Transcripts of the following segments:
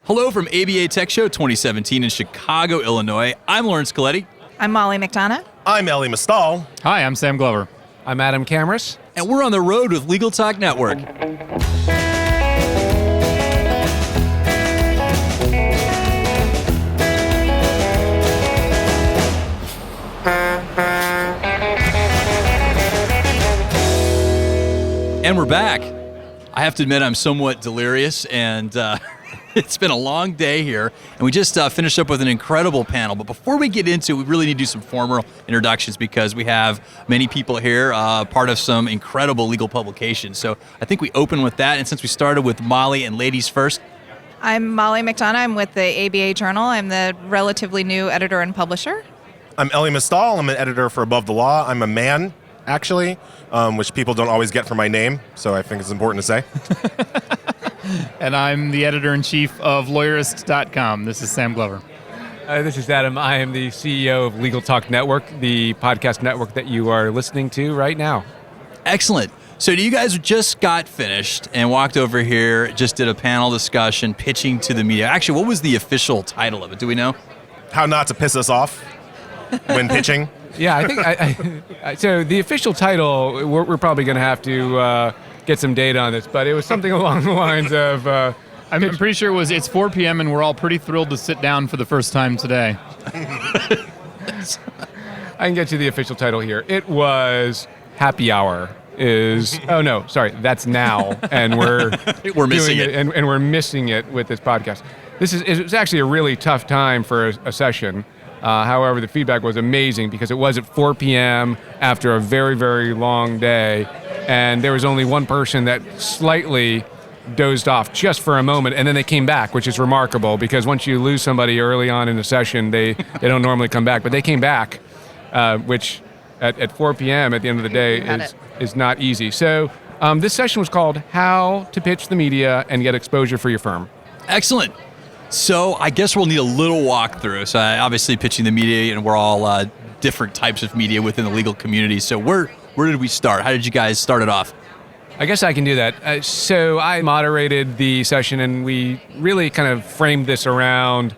Hello from ABA Tech Show 2017 in Chicago, Illinois. I'm Laurence Colletti. I'm Molly McDonough. I'm Elie Mystal. Hi, I'm Sam Glover. I'm Adam Camras. And we're on the road with Legal Talk Network. And we're back. I have to admit I'm somewhat delirious, and it's been a long day here, and we just finished up with an incredible panel. But before we get into it, we really need to do some formal introductions because we have many people here, part of some incredible legal publications. So I think we open with that, and since we started with Molly and ladies first. I'm Molly McDonough. I'm with the ABA Journal. I'm the relatively new editor and publisher. I'm Elie Mystal. I'm an editor for Above the Law. I'm a man, actually, which people don't always get for my name, so I think it's important to say. And I'm the editor-in-chief of Lawyerist.com. This is Sam Glover. This is Adam. I am the CEO of Legal Talk Network, the podcast network that you are listening to right now. Excellent. So you guys just got finished and walked over here, just did a panel discussion, pitching to the media. Actually, what was the official title of it? Do we know? How not to piss us off when pitching. Yeah, I think so the official title, we're probably going to have to get some data on this, but it was something along the lines of... I'm pretty sure it's 4 p.m. and we're all pretty thrilled to sit down for the first time today. I can get you the official title here. It was Happy Hour that's now, and we're missing it. And we're missing it with this podcast. It's actually a really tough time for a session. However, the feedback was amazing because it was at 4 p.m. after a very, very long day, and there was only one person that slightly dozed off just for a moment, and then they came back, which is remarkable because once you lose somebody early on in the session, they don't normally come back. But they came back, which at 4 p.m. at the end of the day is not easy. So this session was called How to Pitch the Media and Get Exposure for Your Firm. Excellent. So I guess we'll need a little walkthrough. So obviously pitching the media, and we're all different types of media within the legal community. So where did we start? How did you guys start it off? I guess I can do that. So I moderated the session, and we really kind of framed this around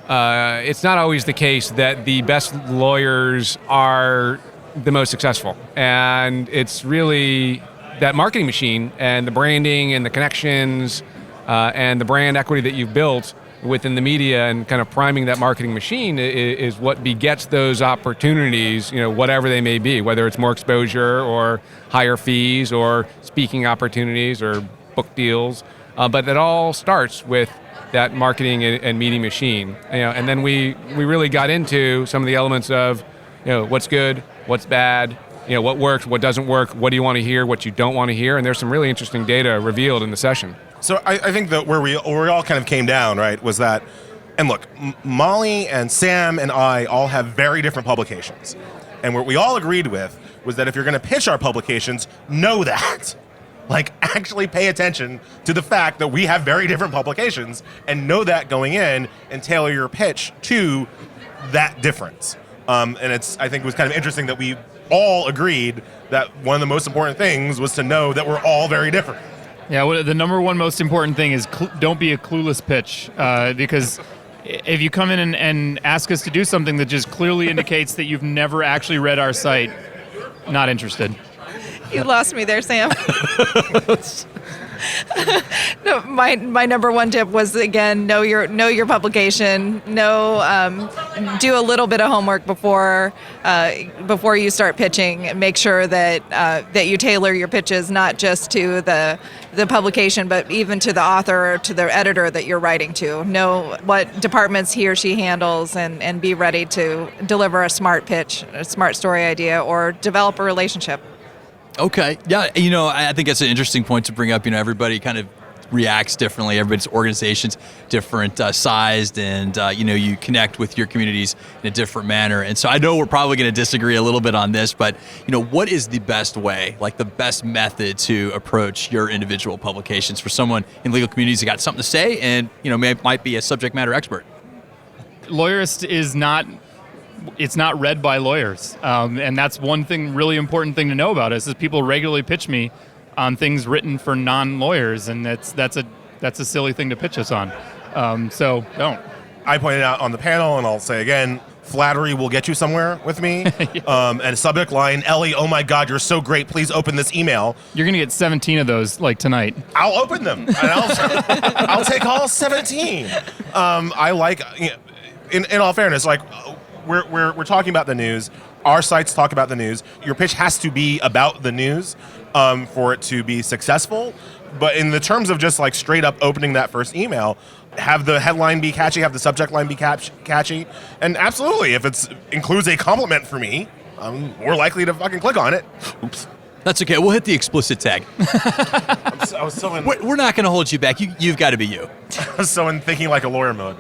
it's not always the case that the best lawyers are the most successful. And it's really that marketing machine and the branding and the connections and the brand equity that you've built within the media and kind of priming that marketing machine is what begets those opportunities, whatever they may be, whether it's more exposure or higher fees or speaking opportunities or book deals. But it all starts with that marketing and media machine. And then we really got into some of the elements of, what's good, what's bad, what works, what doesn't work, what do you want to hear, what you don't want to hear. And there's some really interesting data revealed in the session. So I think that where we all kind of came down, right, was that, and look, Molly and Sam and I all have very different publications. And what we all agreed with was that if you're going to pitch our publications, know that. Like, actually pay attention to the fact that we have very different publications and know that going in and tailor your pitch to that difference. And I think it was kind of interesting that we all agreed that one of the most important things was to know that we're all very different. Yeah, well, the number one most important thing is don't be a clueless pitch, because if you come in and ask us to do something that just clearly indicates that you've never actually read our site, not interested. You lost me there, Sam. No, my number one tip was, again, know your publication. Do a little bit of homework before you start pitching, and make sure that you tailor your pitches not just to the publication, but even to the author or to the editor that you're writing to. Know what departments he or she handles, and be ready to deliver a smart pitch, a smart story idea, or develop a relationship. Okay. Yeah, I think that's an interesting point to bring up. Everybody kind of reacts differently. Everybody's organization's different sized, and you connect with your communities in a different manner. And so I know we're probably going to disagree a little bit on this, but what is the best way, like the best method to approach your individual publications for someone in legal communities who got something to say and might be a subject matter expert? Lawyerist is not it's not read by lawyers. And that's one thing, really important thing to know about us, is people regularly pitch me on things written for non-lawyers, and that's a silly thing to pitch us on. So don't. I pointed out on the panel, and I'll say again, flattery will get you somewhere with me. And subject line, Elie, oh my God, you're so great. Please open this email. You're going to get 17 of those like tonight. I'll open them. And I'll take all 17. I like, in all fairness, like we're talking about the news. Our sites talk about the news. Your pitch has to be about the news for it to be successful. But in the terms of just like straight up opening that first email, have the headline be catchy, have the subject line be catchy, and absolutely, if it includes a compliment for me, I'm more likely to fucking click on it. Oops. That's okay. We'll hit the explicit tag. I was so in, We're not going to hold you back. You've got to be you. I was so in thinking like a lawyer mode.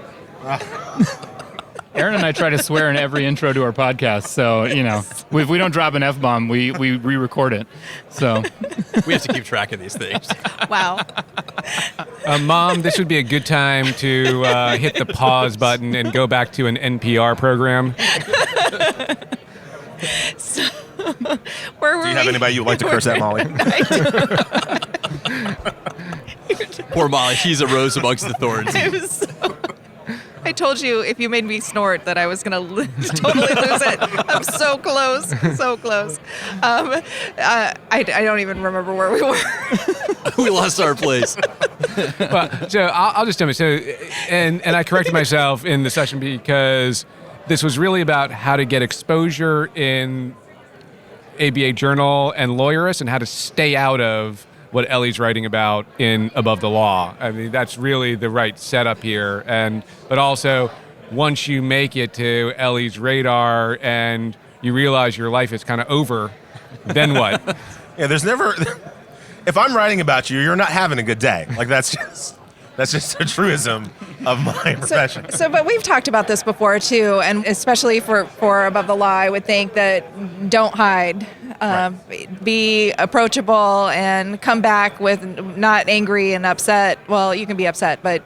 Aaron and I try to swear in every intro to our podcast, so if we don't drop an F-bomb, we re-record it. So We have to keep track of these things. Wow. Mom, this would be a good time to hit the pause button and go back to an NPR program. So, where were Do you have anybody you'd like to curse at, Molly? Poor Molly. She's a rose amongst the thorns. I told you if you made me snort that I was going to totally lose it. I'm so close, so close. I don't even remember where we were. We lost our place. Well, so I'll just tell you. So, and I corrected myself in the session because this was really about how to get exposure in ABA Journal and Lawyerist and how to stay out of what Elie's writing about in Above the Law. I mean, that's really the right setup here. But also, once you make it to Elie's radar and you realize your life is kind of over, then what? Yeah, there's never. If I'm writing about you, you're not having a good day. Like that's just a truism of my profession. But we've talked about this before too, and especially for Above the Law, I would think that don't hide. Be approachable and come back with not angry and upset. Well, you can be upset, but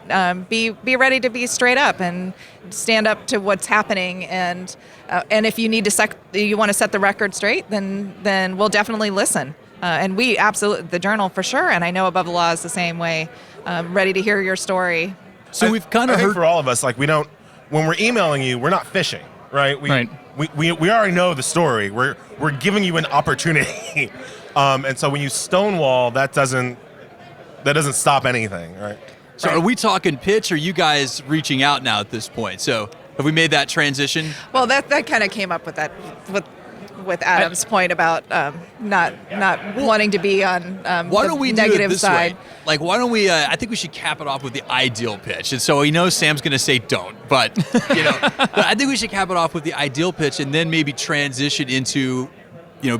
be ready to be straight up and stand up to what's happening. And if you need to you want to set the record straight, then we'll definitely listen. And we absolutely, the Journal for sure, and I know Above the Law is the same way. Ready to hear your story. So we've kind of I think heard for all of us, like when we're emailing you, we're not fishing, right? We already know the story. We're giving you an opportunity, and so when you stonewall, that doesn't stop anything, right? So are we talking pitch, or are you guys reaching out now at this point? So have we made that transition? Well, that kind of came up with Adam's point about not wanting to be on Why don't we the negative do it this side. way? Like, why don't we? I think we should cap it off with the ideal pitch. And so we know Sam's going to say don't, but but I think we should cap it off with the ideal pitch, and then maybe transition into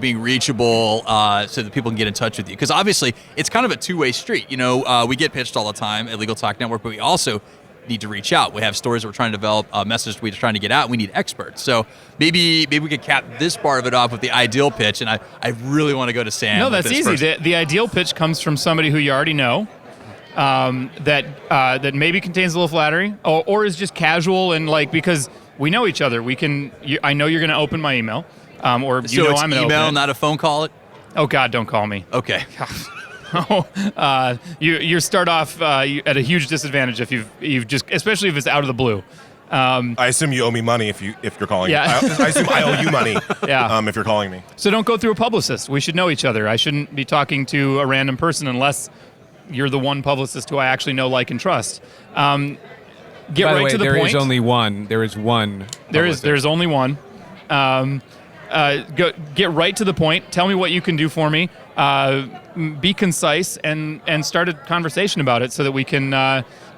being reachable so that people can get in touch with you. Because obviously, it's kind of a two-way street. We get pitched all the time at Legal Talk Network, but we also need to reach out. We have stories that we're trying to develop, messages we're trying to get out. We need experts. So maybe we could cap this part of it off with the ideal pitch. And I really want to go to Sam. No, that's easy. The ideal pitch comes from somebody who you already know, that maybe contains a little flattery, or is just casual and because we know each other. I know you're going to open my email, or so I'm going to open it. email, not a phone call. Oh God, don't call me. Okay. You start off at a huge disadvantage if you've just, especially if it's out of the blue. I assume you owe me money if you're calling. Yeah. I assume I owe you money. Yeah. If you're calling me. So don't go through a publicist. We should know each other. I shouldn't be talking to a random person unless you're the one publicist who I actually know, like, and trust. Get By right the way, to the point. there is only one. There is one. There's only one. Get right to the point. Tell me what you can do for me. Be concise and start a conversation about it so that we can.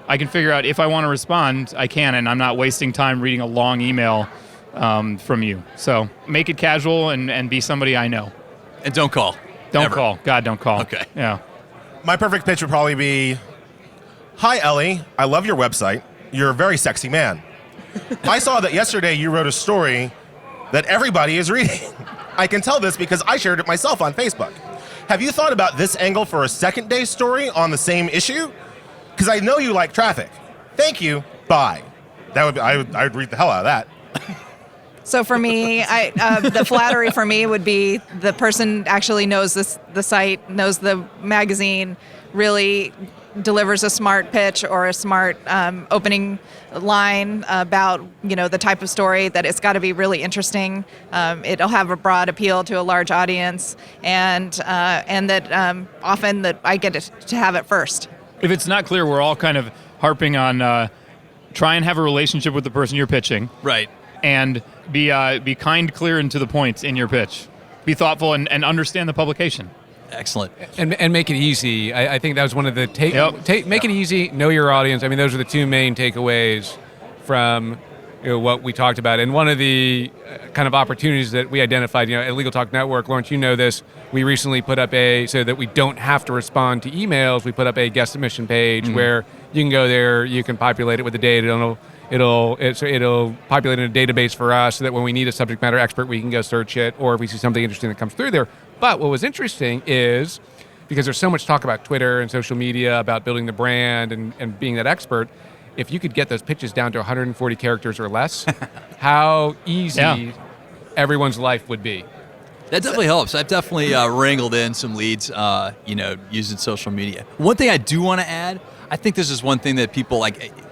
I can figure out if I want to respond. I can, and I'm not wasting time reading a long email from you. So make it casual and be somebody I know. And don't call. Don't call. God, don't call. Okay. Yeah. My perfect pitch would probably be, "Hi, Elie. I love your website. You're a very sexy man. I saw that yesterday you wrote a story that everybody is reading. I can tell this because I shared it myself on Facebook. Have you thought about this angle for a second day story on the same issue? Because I know you like traffic. Thank you. Bye." I would read the hell out of that. So for me, the flattery for me would be the person actually knows the site, knows the magazine, really delivers a smart pitch or a smart opening line about the type of story, that it's got to be really interesting. It'll have a broad appeal to a large audience, and that often that I get to have it first. If it's not clear, we're all kind of harping on try and have a relationship with the person you're pitching, Right. and be kind, clear, and to the point in your pitch. Be thoughtful and understand the publication. Excellent. And make it easy. I think that was one of the make it easy, know your audience. I mean, those are the two main takeaways from what we talked about. And one of the kind of opportunities that we identified, at Legal Talk Network, Laurence, you know this, we recently put up so that we don't have to respond to emails, we put up a guest submission page where you can go there, you can populate it with the data, it'll populate in a database for us so that when we need a subject matter expert, we can go search it, or if we see something interesting that comes through there. But what was interesting is, because there's so much talk about Twitter and social media, about building the brand and being that expert, if you could get those pitches down to 140 characters or less, how easy everyone's life would be. That definitely helps. I've definitely wrangled in some leads, using social media. One thing I do want to add, I think this is one thing that people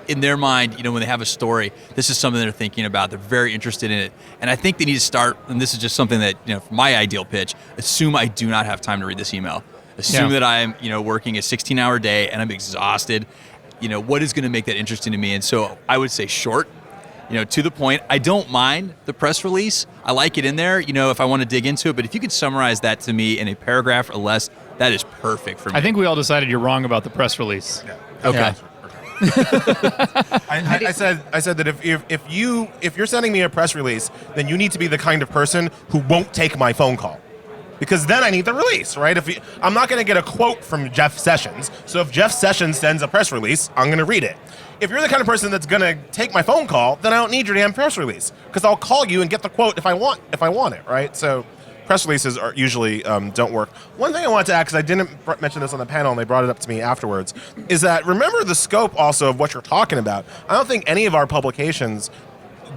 in their mind, when they have a story, this is something they're thinking about. They're very interested in it. And I think they need to start, and this is just something that, for my ideal pitch, assume I do not have time to read this email. Assume that I'm, working a 16-hour day and I'm exhausted. What is going to make that interesting to me? And so I would say short, to the point. I don't mind the press release. I like it in there, if I want to dig into it. But if you could summarize that to me in a paragraph or less, that is perfect for me. I think we all decided you're wrong about the press release. Yeah. Okay. Yeah. I said that if you're sending me a press release, then you need to be the kind of person who won't take my phone call, because then I need the release, right? I'm not going to get a quote from Jeff Sessions, so if Jeff Sessions sends a press release, I'm going to read it. If you're the kind of person that's going to take my phone call, then I don't need your damn press release, because I'll call you and get the quote if I want it, right? So press releases are usually don't work. One thing I wanted to add, because I didn't mention this on the panel and they brought it up to me afterwards, is that remember the scope also of what you're talking about. I don't think any of our publications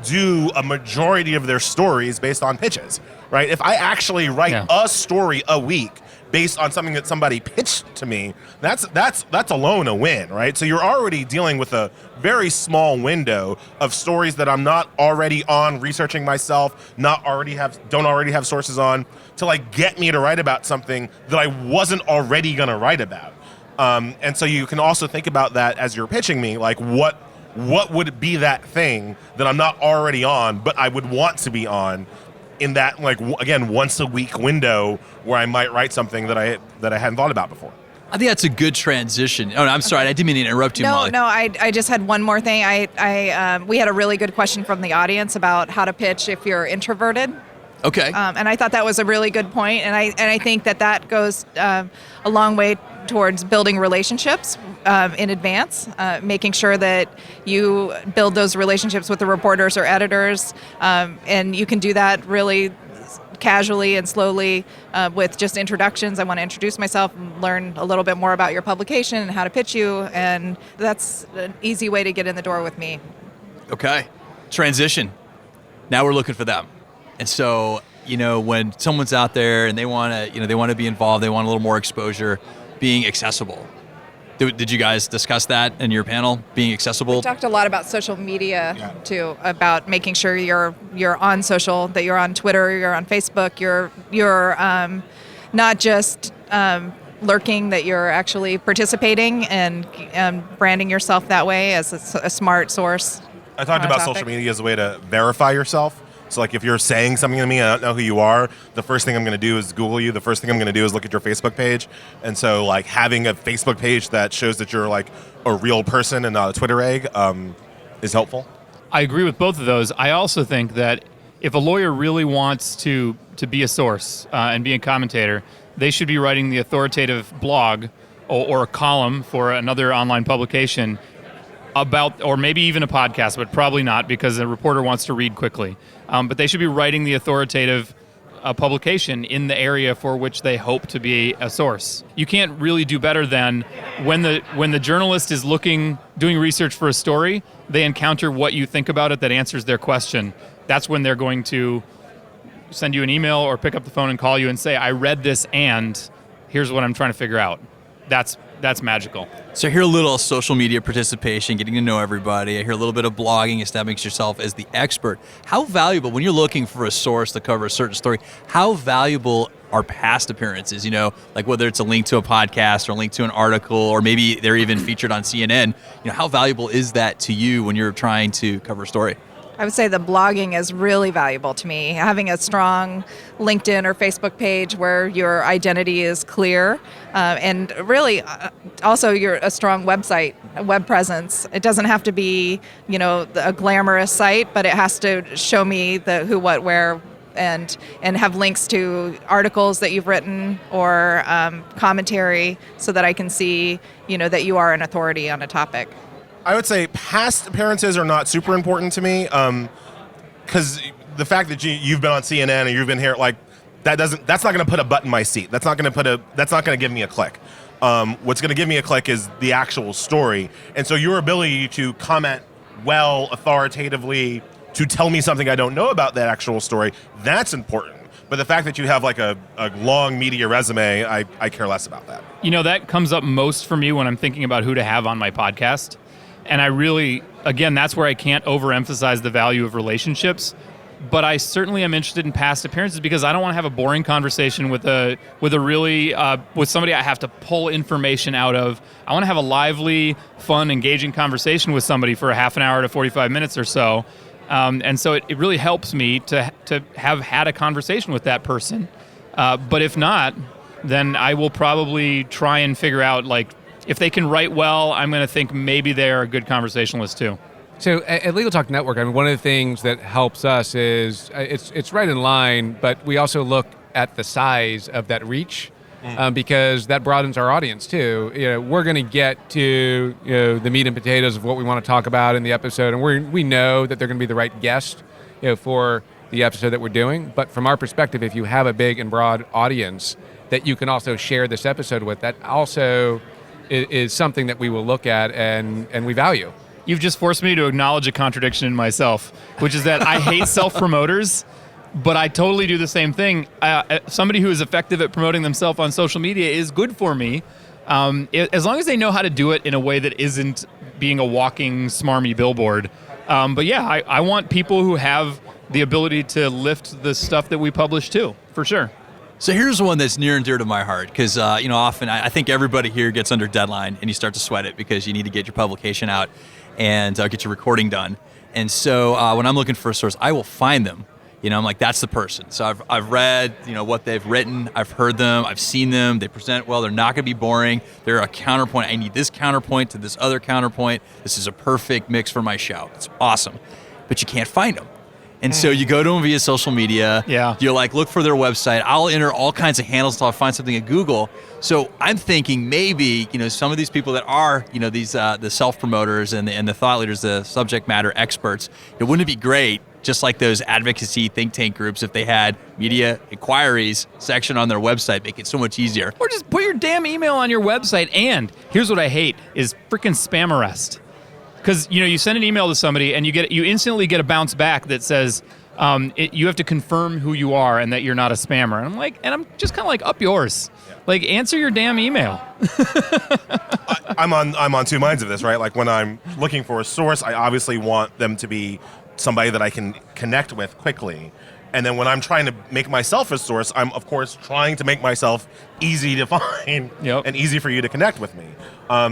do a majority of their stories based on pitches, right? If I actually write a story a week based on something that somebody pitched to me, that's alone a win, right? So you're already dealing with a very small window of stories that I'm not already on researching myself, don't already have sources on, to get me to write about something that I wasn't already going to write about. And so you can also think about that as you're pitching me, what would be that thing that I'm not already on, but I would want to be on, in that, again, once a week window where I might write something that I hadn't thought about before. I think that's a good transition. Oh, no, I'm sorry. I didn't mean to interrupt you, Molly. No, I just had one more thing. We had a really good question from the audience about how to pitch if you're introverted. Okay. And I thought that was a really good point, and I think that goes a long way towards building relationships in advance, making sure that you build those relationships with the reporters or editors, and you can do that really casually and slowly with just introductions. I want to introduce myself and learn a little bit more about your publication and how to pitch you, and that's an easy way to get in the door with me. Okay. Transition. Now we're looking for them. And so, when someone's out there and they want to be involved, they want a little more exposure, being accessible. Did you guys discuss that in your panel, being accessible? We talked a lot about social media too, about making sure you're on social, that you're on Twitter, you're on Facebook, you're not just lurking, that you're actually participating and branding yourself that way as a smart source. I talked about social media as a way to verify yourself. So if you're saying something to me and I don't know who you are, the first thing I'm going to do is Google you. The first thing I'm going to do is look at your Facebook page. And so having a Facebook page that shows that you're a real person and not a Twitter egg is helpful. I agree with both of those. I also think that if a lawyer really wants to be a source and be a commentator, they should be writing the authoritative blog or a column for another online publication about, or maybe even a podcast, but probably not, because a reporter wants to read quickly. But they should be writing the authoritative publication in the area for which they hope to be a source. You can't really do better than when the journalist is doing research for a story, they encounter what you think about it that answers their question. That's when they're going to send you an email or pick up the phone and call you and say, I read this and here's what I'm trying to figure out. that's magical. So I hear a little social media participation, getting to know everybody. I hear a little bit of blogging, establishing yourself as the expert. How valuable, when you're looking for a source to cover a certain story, how valuable are past appearances? You know, like whether it's a link to a podcast or a link to an article, or maybe they're even featured on CNN. You know, how valuable is that to you when you're trying to cover a story? I would say the blogging is really valuable to me. Having a strong LinkedIn or Facebook page where your identity is clear, and really also a strong website, a web presence. It doesn't have to be, a glamorous site, but it has to show me the who, what, where, and have links to articles that you've written or commentary, so that I can see, that you are an authority on a topic. I would say past appearances are not super important to me, because the fact that you've been on CNN and you've been here, like that's not going to put a butt in my seat. That's not going to give me a click. What's going to give me a click is the actual story, and so your ability to comment well, authoritatively, to tell me something I don't know about that actual story, that's important. But the fact that you have like a long media resume, I care less about that. That comes up most for me when I'm thinking about who to have on my podcast. And I really, again, that's where I can't overemphasize the value of relationships. But I certainly am interested in past appearances, because I don't want to have a boring conversation with with somebody I have to pull information out of. I want to have a lively, fun, engaging conversation with somebody for a half an hour to 45 minutes or so. And so it really helps me to have had a conversation with that person. But if not, then I will probably try and figure out, like, if they can write well, I'm going to think maybe they're a good conversationalist too. So at Legal Talk Network, I mean, one of the things that helps us is it's right in line, but we also look at the size of that reach, because that broadens our audience too. We're going to get to the meat and potatoes of what we want to talk about in the episode, and we know that they're going to be the right guest for the episode that we're doing. But from our perspective, if you have a big and broad audience that you can also share this episode with, that also is something that we will look at and we value. You've just forced me to acknowledge a contradiction in myself, which is that I hate self-promoters, but I totally do the same thing. Somebody who is effective at promoting themselves on social media is good for me, as long as they know how to do it in a way that isn't being a walking, smarmy billboard. But yeah, I want people who have the ability to lift the stuff that we publish too, for sure. So here's one that's near and dear to my heart, because often I think everybody here gets under deadline and you start to sweat it because you need to get your publication out and get your recording done. And so when I'm looking for a source, I will find them. I'm like, that's the person. So I've read what they've written, I've heard them, I've seen them. They present well. They're not going to be boring. They're a counterpoint. I need this counterpoint to this other counterpoint. This is a perfect mix for my show. It's awesome, but you can't find them. And so you go to them via social media. Yeah. You look for their website. I'll enter all kinds of handles until I find something at Google. So I'm thinking maybe some of these people that are these the self promoters and the thought leaders, the subject matter experts. Wouldn't it be great, just like those advocacy think tank groups, if they had media inquiries section on their website, make it so much easier. Or just put your damn email on your website. And here's what I hate is freaking spam arrest. Because you send an email to somebody and you instantly get a bounce back that says you have to confirm who you are and that you're not a spammer. And I'm just kind of like, up yours. Yeah. Like, answer your damn email. I'm on two minds of this, right? Like, when I'm looking for a source, I obviously want them to be somebody that I can connect with quickly. And then when I'm trying to make myself a source, I'm, of course, trying to make myself easy to find and easy for you to connect with me.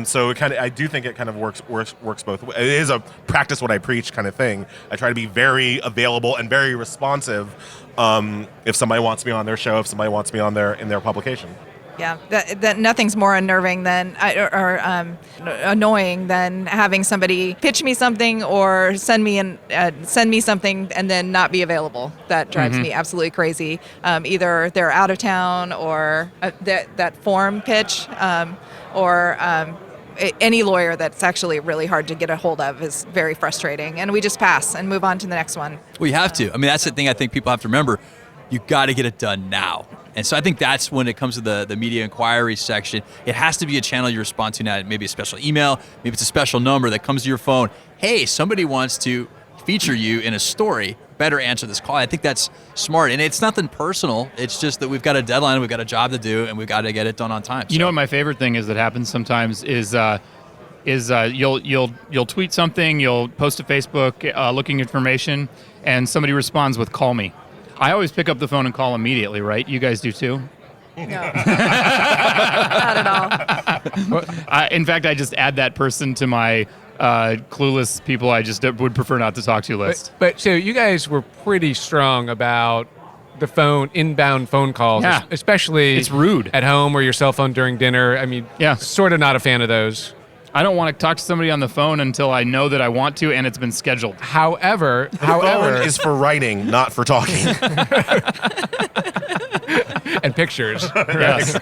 So I do think it kind of works both ways. It is a practice what I preach kind of thing. I try to be very available and very responsive if somebody wants me on their show, if somebody wants me on in their publication. Yeah, that nothing's more unnerving than or annoying than having somebody pitch me something or send me something and then not be available. That drives me absolutely crazy. Either they're out of town or that form pitch, or any lawyer that's actually really hard to get a hold of is very frustrating. And we just pass and move on to the next one. Well, you have to. I mean, that's the thing I think people have to remember. You got to get it done now. And so I think that's when it comes to the media inquiry section. It has to be a channel you respond to now. Maybe a special email, maybe it's a special number that comes to your phone. Hey, somebody wants to feature you in a story, better answer this call. I think that's smart. And it's nothing personal. It's just that we've got a deadline, we've got a job to do, and we've got to get it done on time. You know what my favorite thing is that happens sometimes is you'll tweet something, you'll post to Facebook looking information, and somebody responds with "call me." I always pick up the phone and call immediately, right? You guys do too? No. Not at all. In fact, I just add that person to my clueless people I just would prefer not to talk to list. But so you guys were pretty strong about the inbound phone calls, Yeah. especially It's rude. at home or your cell phone during dinner. I mean, Yeah. sort of not a fan of those. I don't want to talk to somebody on the phone until I know that I want to and it's been scheduled. However, Phone is for writing, not for talking. and pictures. Yes.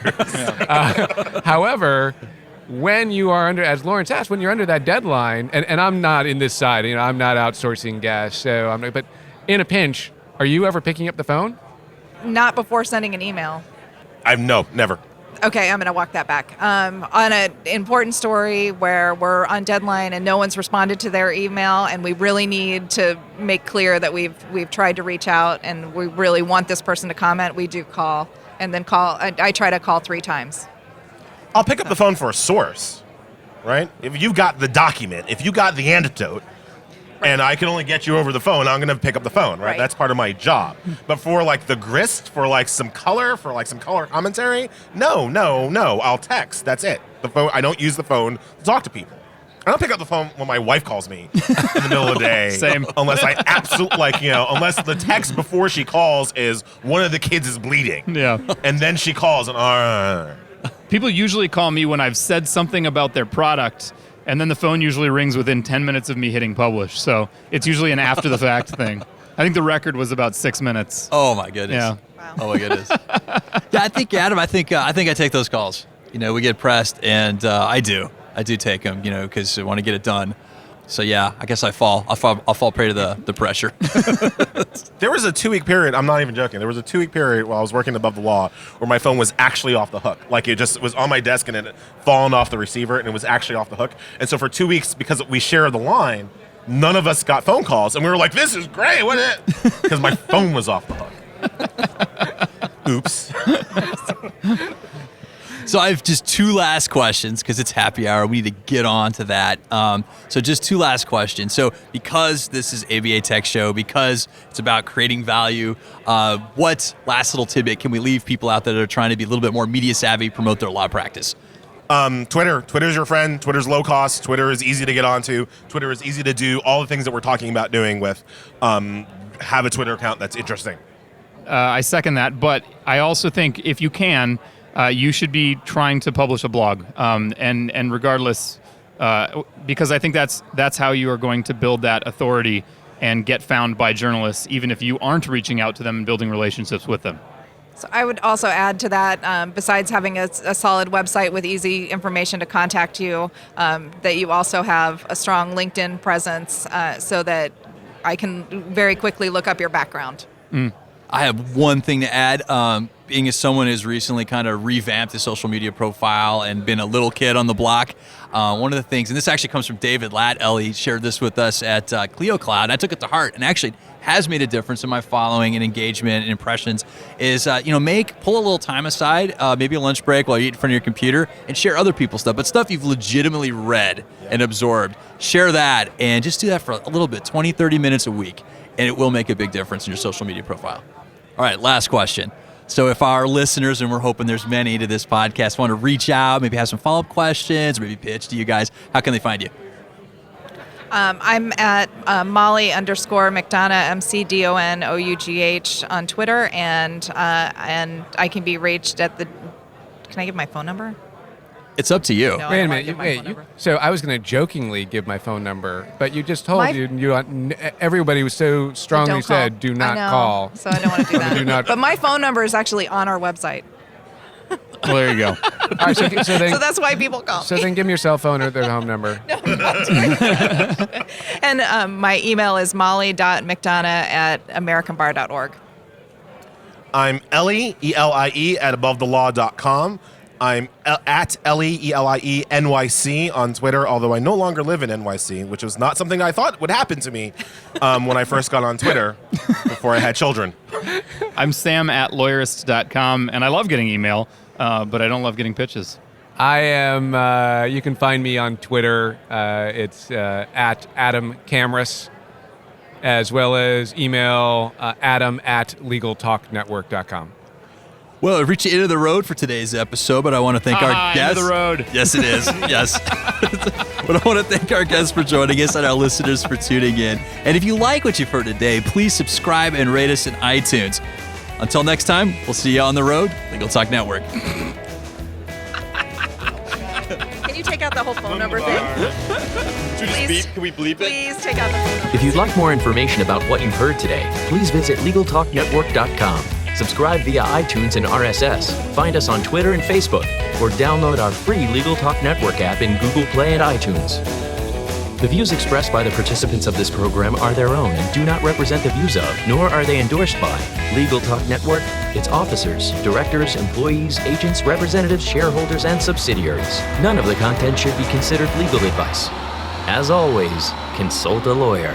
However, when you are under, as Laurence asked, when you're under that deadline, and I'm not in this side, I'm not outsourcing gas, so I'm not, but in a pinch, are you ever picking up the phone? Not before sending an email. Never. Okay, I'm going to walk that back. On an important story where we're on deadline and no one's responded to their email, and we really need to make clear that we've tried to reach out and we really want this person to comment, we do call, and then call. I try to call 3 times. I'll pick up the phone for a source, right? If you've got the document, if you got the antidote, and I can only get you over the phone, I'm going to pick up the phone, right? That's part of my job. But for like the grist, for like some color, commentary, no. I'll text. That's it. The phone. I don't use the phone to talk to people. I don't pick up the phone when my wife calls me in the middle of the day. Same. Unless I absolutely, unless the text before she calls is one of the kids is bleeding. Yeah. And then she calls and, People usually call me when I've said something about their product, and then the phone usually rings within 10 minutes of me hitting publish. So it's usually an after-the-fact thing. I think the record was about 6 minutes. Oh my goodness. Yeah. Wow. Oh my goodness. Yeah, I think Adam. I think I take those calls. We get pressed, and I do take them. Because I want to get it done. So yeah, I guess I'll fall prey to the pressure. There was a 2-week period, I'm not even joking, there was a 2-week period while I was working Above the Law where my phone was actually off the hook. Like it just was on my desk and it had fallen off the receiver and it was actually off the hook. And so for 2 weeks, because we share the line, none of us got phone calls. And we were like, this is great, what is it? Because my phone was off the hook. Oops. So I have just 2 last questions because it's happy hour. We need to get on to that. So just 2 last questions. So because this is ABA Tech Show, because it's about creating value, what last little tidbit can we leave people out there that are trying to be a little bit more media savvy, promote their law practice? Twitter's your friend. Twitter's low cost. Twitter is easy to get onto. Twitter is easy to do all the things that we're talking about doing with. Have a Twitter account that's interesting. I second that, but I also think if you can, you should be trying to publish a blog, and regardless, because I think that's how you are going to build that authority and get found by journalists, even if you aren't reaching out to them and building relationships with them. So I would also add to that, besides having a solid website with easy information to contact you, that you also have a strong LinkedIn presence so that I can very quickly look up your background. I have one thing to add. Being as someone who's recently kind of revamped his social media profile and been a little kid on the block, one of the things, and this actually comes from David Latt, Elie shared this with us at Clio Cloud, and I took it to heart, and actually has made a difference in my following and engagement and impressions, is pull a little time aside, maybe a lunch break while you eat in front of your computer, and share other people's stuff, but stuff you've legitimately read and absorbed. Share that, and just do that for a little bit, 20, 30 minutes a week, and it will make a big difference in your social media profile. All right, last question. So if our listeners, and we're hoping there's many to this podcast, want to reach out, maybe have some follow-up questions, or maybe pitch to you guys, how can they find you? I'm at Molly_McDonough, McDonough on Twitter, and I can be reached at the. Can I give my phone number? It's up to you. No, I Wait a don't wanna minute. give my phone number. So I was going to jokingly give my phone number, but you just told My- everybody was so strongly Don't call. said, do not I know, call. So I don't want to do that. Do not- But my phone number is actually on our website, Well, there you go. All right, so then, so that's why people call. so then give me your cell phone or their home number. And my email is molly.mcdonough@americanbar.org. I'm Elie, ELIE, at abovethelaw.com. I'm at Elie, Elie NYC on Twitter, although I no longer live in NYC, which was not something I thought would happen to me when I first got on Twitter before I had children. I'm Sam at lawyerist.com, and I love getting email, but I don't love getting pitches. I am, you can find me on Twitter. It's at Adam Camras, as well as email adam at legaltalknetwork.com. Well, we've reached the end of the road for today's episode, but I want to thank our End guests. of the road. Yes, it is. Yes. But I want to thank our guests for joining us and our listeners for tuning in. And if you like what you've heard today, please subscribe and rate us in iTunes. Until next time, we'll see you on the road. Legal Talk Network. Can you take out the whole phone number thing? Please, Can we bleep it? please take out the phone number. If you'd like more information about what you've heard today, please visit LegalTalkNetwork.com. Subscribe via iTunes and RSS. Find us on Twitter and Facebook, or download our free Legal Talk Network app in Google Play and iTunes. The views expressed by the participants of this program are their own and do not represent the views of, nor are they endorsed by, Legal Talk Network, its officers, directors, employees, agents, representatives, shareholders, and subsidiaries. None of the content should be considered legal advice. As always, consult a lawyer.